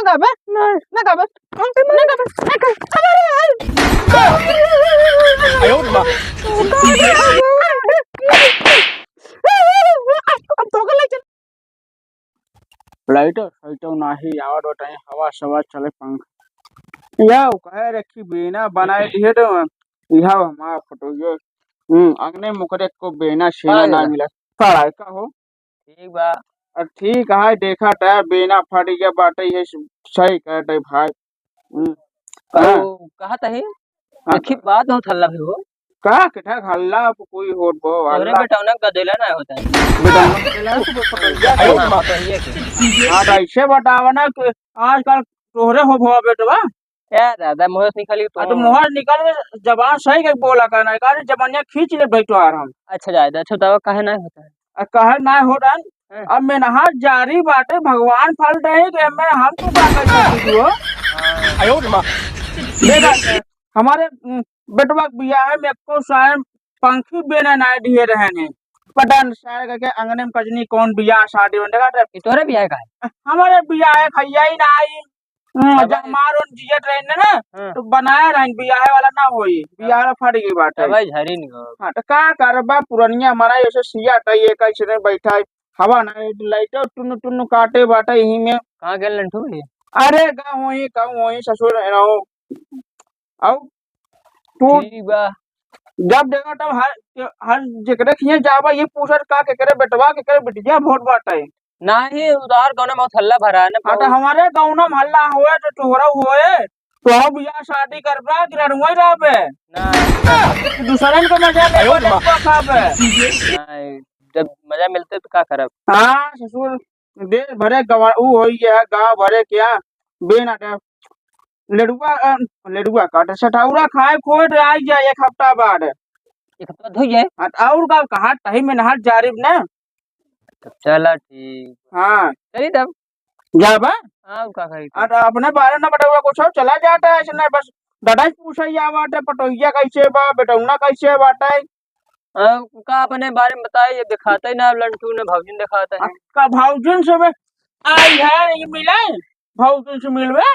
नका बे नका बे नका बे अब तो गले लाइटर साइटर नाही आवाज बताए हवा सवा चले पंख या कहे रखी बेना बनाए दिए तो यह हमारा फोटो ये अगने मुकरे को बेना शेना ना मिला पढ़ाई का हो ठीक बा। ठीक है देखा था बेना फट गया बाटे ये सही कहते भाई हाँ कहा था अच्छी बात हो थल्ला भी हो कहा किठा हल्ला कोई होट बो तोरे हल्ला बेटौना गदेला ना होता है हाँ तो ऐसे बतावा ना कि आजकल तोहरे हो भवा बेटवा क्या दादा मुंह से निकली तो मुहर निकल के जबान सही के बोला करना का जबानिया खींच ले बैठो हम अच्छा जायदा अच्छा दावा काहे ना होता है कहे ना हो रहा अब मैं नहा जारी बाटे भगवान फल रहे कि मैं हम तो का कर सकती हो आयो मां देखा हमारे बेटवा बिया है मैं को शायद पंखी बेना ना दिए रहे ने पटन शायद के अंगने में कजनी कौन बिया शादी में देखा तोरे बियाह का है हमारे बिया है खैया ही ना आई जब मारो जियत रहे ना तो बनाया रहे बियाह वाला ना होई बियाह फट गई बाटे भाई झरी नहीं हो हां तो का करबा पुरनिया मरा ऐसे सिया टई एक ऐसे बैठा हवा ना लाइट टुन टुन काटे बाटे यही में कहां गेल लंठू भाई अरे गाँव वही ससुर रहो औ तू ठीक बा जब देखा तब हर जकरे खिए जावा ये पूछत का के करे बेटवा के करे बिटिया वोट बाटे नहीं उधार गाँव में बहुत हल्ला भरा है ना तो हमारे गाँव में हल्ला हुए तो तोहरा हुए तो हम बियाह शादी करबा कि रहुआ रहबे ना दूसरन को मजा ले खाबे जब मजा मिलते तो क्या करब हां ससुर देश भरे गवा ऊ होई है गांव भरे क्या बेना लेडुआ काट सठाउरा खाए खोट आई जाए एक हफ्ता बाद एक हफ्ता धो जाए और का कहा तही में नहर जारिब ना चला ठीक हां चली तब जाबा हां का कही अपने बारे ना बतावा कुछ चला जाता है ऐसे नहीं बस दादा पूछा या बाटे पटोहिया कैसे बा बेटौना कैसे बाटे का अपने बारे में बताए ये दिखाता ही ना लंटू ने भौजन दिखाता है का भौजन से आई है ये मिले भौजन से मिलवे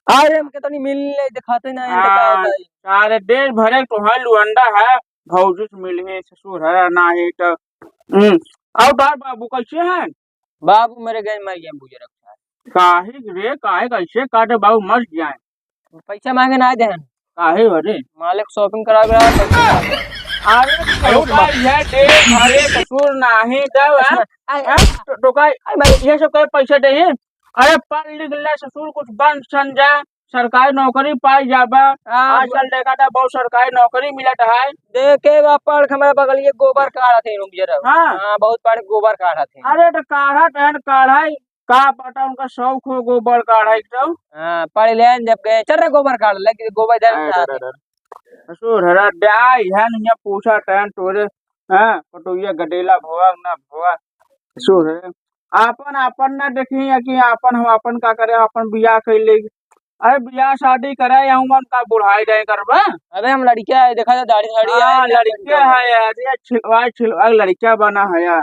अरे हम कहता नहीं मिलने दिखाते ना इनका क्या होता है सारे देश भरे तो है लुंडा है भौजी से मिले ससुर है ना है तो और बार बाबू कैसे हैं बाबू मेरे गए मर गए बुझे रखा है काहे रे काहे कैसे काटे बाबू मर जाए पैसा मांगे ना दे काहे अरे मालिक शॉपिंग करा गया अरे भाई है देश भरे ससुर नहीं तो का ये सब के पैसे दे अरे पढ़ लिख ले ससुर कुछ बन सन जा सरकारी नौकरी पाई जाबा आजकल देखा था बहुत सरकारी नौकरी मिलत है देखे पढ़ हमारे बगल ये गोबर काढ़ा थे हाँ बहुत बड़े गोबर काढ़ा थे अरे तो काढ़ा टहन काढ़ाई का पता उनका शौक हो गोबर काढ़ाई तो पढ़ ले जब गए चल रहे गोबर काढ़ लगे गोबर ससुर हरा डाई है नहीं पूछा टहन तोरे हां पटोइया गडेला भोआ ना भोआ ससुर है अपन ना देखी कि अपन हम अपन का करे अपन बियाह कैले अरे बियाह शादी करे हम मन का बुढ़ाई जाए करबा अबे हम लड़कियां है देखा दाढ़ी साड़ी है लड़कियां है यार ये छिलवा लड़कियां बना है यार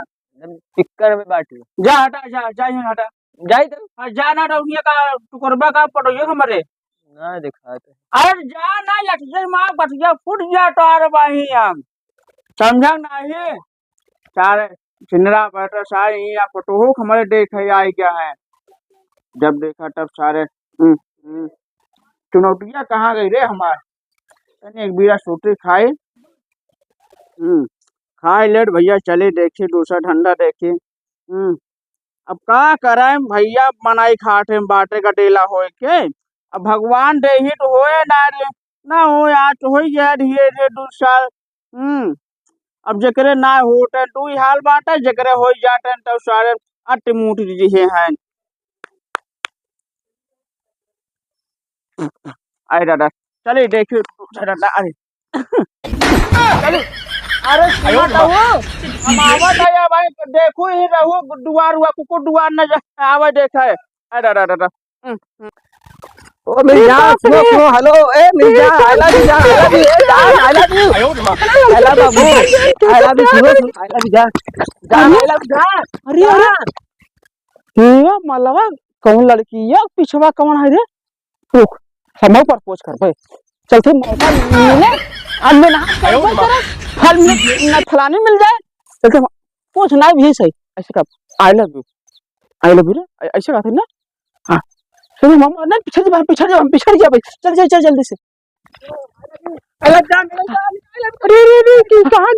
पिक्कर में बाटी जा हटा जा हटा जाई तो जाना रहुनिया का टुकरबा का पटोइया हमरे ना दिखाते अरे जा ना लटजे मां बटिया फुट जा तार बाही हम समझा नहीं सारे चिन्हरा बैठा सारे यहाँ फोटो हमारे देखे आई क्या है जब देखा तब सारे चुनौतियां कहाँ गई रे हमारे एक बीरा सूटी खाए खाए लेट भैया चले देखे दूसरा ठंडा देखे अब का कराए भैया मनाई खाटे बाटे का डेला होए के अब भगवान दे ही तो होए ना हो आज तो हो गया धीरे धीरे 2 साल अब जकरे ना होते तू ही हाल बाटे जकरे हो जाते तो सारे अट मुठ जी हैं अरे दादा चलिए देखिए दादा अरे चलिए अरे हम आवत है भाई देखो ही रहू दुआर हुआ कुकुर दुआर न आवे देखा है अरे दादा ओ मिर्जा सुनो सुनो hello A Mirza I love you I love you I love Babu I love you सुनो आई लव जा आई लव जा अरे अरे हे मलवा कौन लड़की या पिछवा कौन है रे? रुक समय पर पूछ कर भाई चलते मौका मिले आज में ना फल मिल फलाने मिल जाए चलते पूछना भी सही ऐसे का आई लव यू रे ऐसे कहते ना। हाँ चलो मामा नहीं पिछड़ जा भाई चल जल्दी से। अरे कहाँ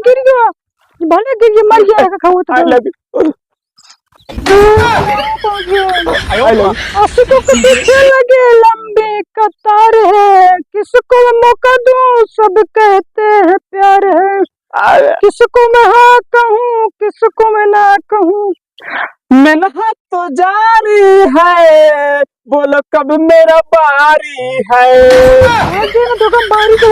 गिर गया भले गिर गया मर गया खाओ तो आई लव यू आशिकों के पीछे लगे लंबे कतार है किसको मौका दूं सब कहते हैं प्यार है किसको मैं हाँ कहूँ किसको मैं ना कहूँ मेहनत तो जारी है बोलो कब मेरा बारी है तो कब बारी तो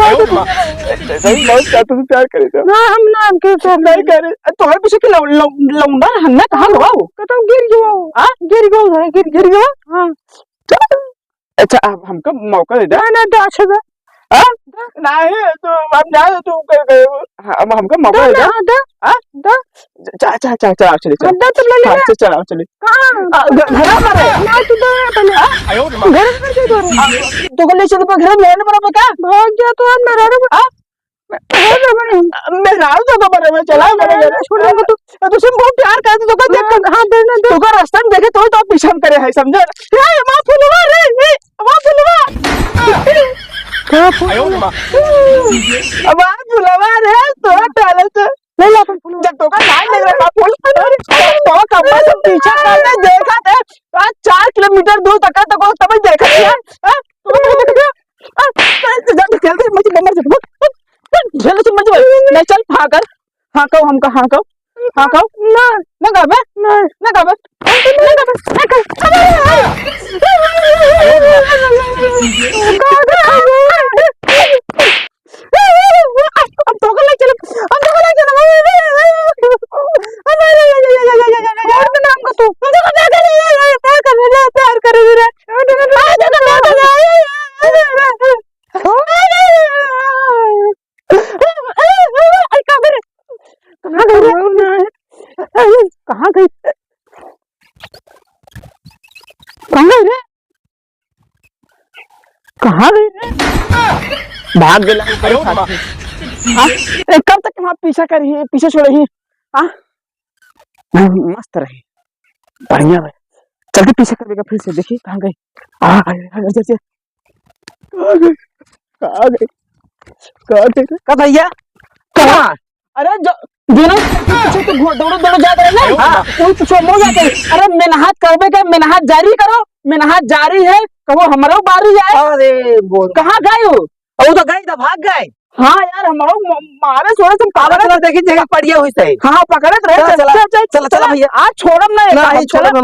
सही बहुत चाहते प्यार करे तो ना हम ना के नहीं करे तो है पीछे के लौंडा हन्ना कहां गवा कतौ गिर गयो हां गिर गयो हां अच्छा अब हमको मौका दे दे ना अच्छा हां नहीं तो हम जाए तो अब हमको मौका दे दे हां चा चले चलो चले कहां घर पर है ना तू तो पहले आयो घर पर क्यों तो तो गले चल पर घर में बराबर क्या भाग गया तो मैं रहा मैं रात तो बड़े में चला मेरे छोड़ तो तुझसे बहुत प्यार करते तो देख कर हां देना तो का रास्ता में देखे तो पीछे करे है समझे ए मां फुलवा रे मां फुलवा क्या फुलवा अब फुलवा रे तो डाले तो ले ला अपन फुल जब तो का नहीं लग रहा फुल तो कब्बा से पीछे करने देखा थे 4 किलोमीटर दूर तक तब देखा यार जब खेलते मुझे नंबर से चल से मत नहीं चल भागर हां कहो हमका हां कहो ना गावे ना गावे अब तो गला चल नाम का तू प्यार कर रे कहाँ गई रे भाग गया कब तक वहाँ पीछे छोड़े मस्त रही बढ़िया है चल पीछे करेगा फिर से देखिए कहाँ गई कहाँ भैया कहाँ अरे दौड़ो जा रहे ना पूछो मो जाते अरे मेहनत करबे के मेहनत जारी करो मेहनत जारी है कहो हमारो बारी है अरे बोल कहाँ गए हो वो तो गए तो भाग गए हाँ यार हमारो मारे छोड़े तुम काला कलर देखी जगह पड़िया हुई सही हाँ पकड़े रहे चला भैया आज छोड़म नहीं छोड़म